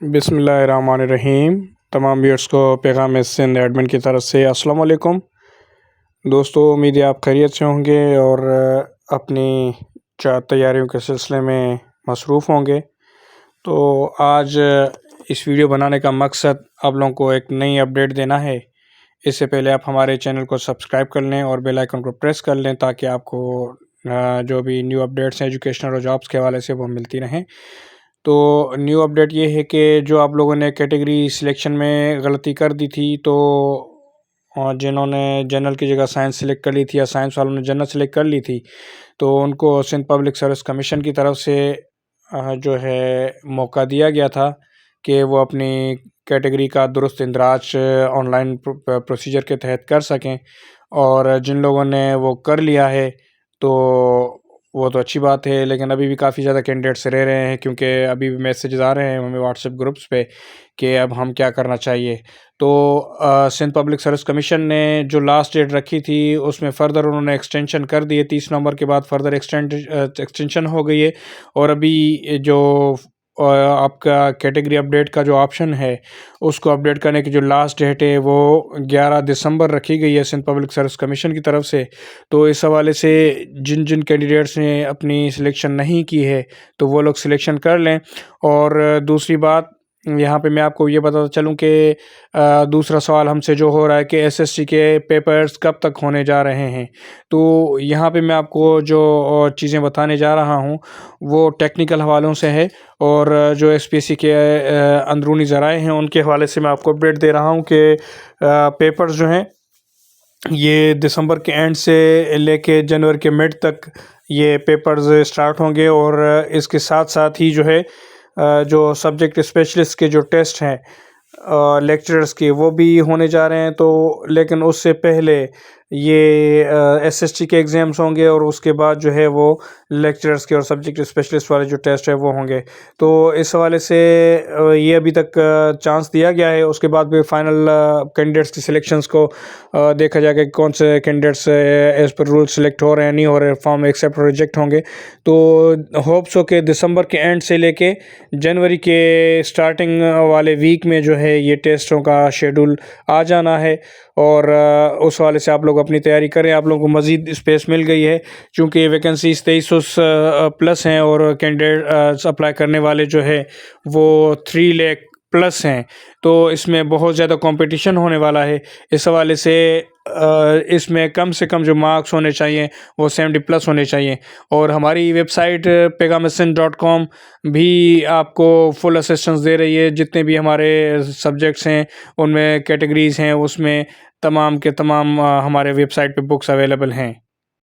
बिस्मिल्लाहिर्रहमानिर्रहीम। तमाम व्यूअर्स को पैगाम सिंध एडमिन की तरफ से अस्सलाम वालेकुम। दोस्तों, उम्मीद है आप खैरियत से होंगे और अपनी तैयारियों के सिलसिले में मसरूफ़ होंगे। तो आज इस वीडियो बनाने का मकसद आप लोगों को एक नई अपडेट देना है। इससे पहले आप हमारे चैनल को सब्सक्राइब कर लें और बेल आइकन को प्रेस कर लें ताकि आपको जो भी न्यू अपडेट्स हैं एजुकेशनल और जॉब्स के हवाले से वो मिलती रहें। तो न्यू अपडेट ये है कि जो आप लोगों ने कैटेगरी सिलेक्शन में गलती कर दी थी, तो जिन्होंने जनरल की जगह साइंस सिलेक्ट कर ली थी या साइंस वालों ने जनरल सिलेक्ट कर ली थी, तो उनको सिंध पब्लिक सर्विस कमीशन की तरफ से जो है मौका दिया गया था कि वो अपनी कैटेगरी का दुरुस्त इंदराज ऑनलाइन प्रोसीजर के तहत कर सकें। और जिन लोगों ने वो कर लिया है तो वो तो अच्छी बात है, लेकिन अभी भी काफ़ी ज़्यादा कैंडिडेट्स रह रहे हैं क्योंकि अभी भी मैसेजेस आ रहे हैं हमें व्हाट्सएप ग्रुप्स पे कि अब हम क्या करना चाहिए। तो सिंध पब्लिक सर्विस कमीशन ने जो लास्ट डेट रखी थी उसमें फ़र्दर उन्होंने एक्सटेंशन कर दिए। 30 नवंबर के बाद फ़र्दर एक्सटेंशन हो गई है। और अभी जो आपका कैटेगरी अपडेट का जो ऑप्शन है उसको अपडेट करने की जो लास्ट डेट है वो 11 दिसंबर रखी गई है सिंध पब्लिक सर्विस कमीशन की तरफ से। तो इस हवाले से जिन जिन कैंडिडेट्स ने अपनी सिलेक्शन नहीं की है तो वो लोग सिलेक्शन कर लें। और दूसरी बात यहाँ पे मैं आपको ये बताता चलूँ कि दूसरा सवाल हमसे जो हो रहा है कि एसएससी के पेपर्स कब तक होने जा रहे हैं। तो यहाँ पे मैं आपको जो चीज़ें बताने जा रहा हूँ वो टेक्निकल हवालों से है और जो एसपीएससी के अंदरूनी ज़राए हैं उनके हवाले से मैं आपको अपडेट दे रहा हूँ कि पेपर्स जो हैं ये दिसंबर के एंड से लेके जनवरी के मिड तक ये पेपर्स स्टार्ट होंगे। और इसके साथ साथ ही जो है जो सब्जेक्ट स्पेशलिस्ट के जो टेस्ट हैं लेक्चरर्स के वो भी होने जा रहे हैं। तो लेकिन उससे पहले ये एसएसटी के एग्ज़ाम्स होंगे और उसके बाद जो है वो लेक्चरर्स के और सब्जेक्ट स्पेशलिस्ट वाले जो टेस्ट है वो होंगे। तो इस हवाले से ये अभी तक चांस दिया गया है। उसके बाद भी फाइनल कैंडिडेट्स की सिलेक्शंस को देखा जाएगा कि कौन से candidates as per rule select हो रहे हैं, नहीं हो रहे, फॉर्म एक्सेप्ट और रिजेक्ट होंगे। तो होप्स हो कि दिसंबर के एंड से लेके जनवरी के स्टार्टिंग वाले वीक में जो है ये टेस्टों का शेड्यूल आ जाना है। और उस वाले से आप लोग अपनी तैयारी करें। आप लोगों को मज़ीद स्पेस मिल गई है क्योंकि वैकेंसीज 2300 प्लस हैं और कैंडिडेट अप्लाई करने वाले जो है वो 3 लाख प्लस हैं। तो इसमें बहुत ज़्यादा कंपटीशन होने वाला है। इस हवाले से इसमें कम से कम जो मार्क्स होने चाहिए वो 70 प्लस होने चाहिए। और हमारी वेबसाइट pegamsin.com भी आपको फुल असिस्टेंस दे रही है। जितने भी हमारे सब्जेक्ट्स हैं उनमें कैटेगरीज़ हैं उसमें तमाम के तमाम हमारे वेबसाइट पे बुक्स अवेलेबल हैं।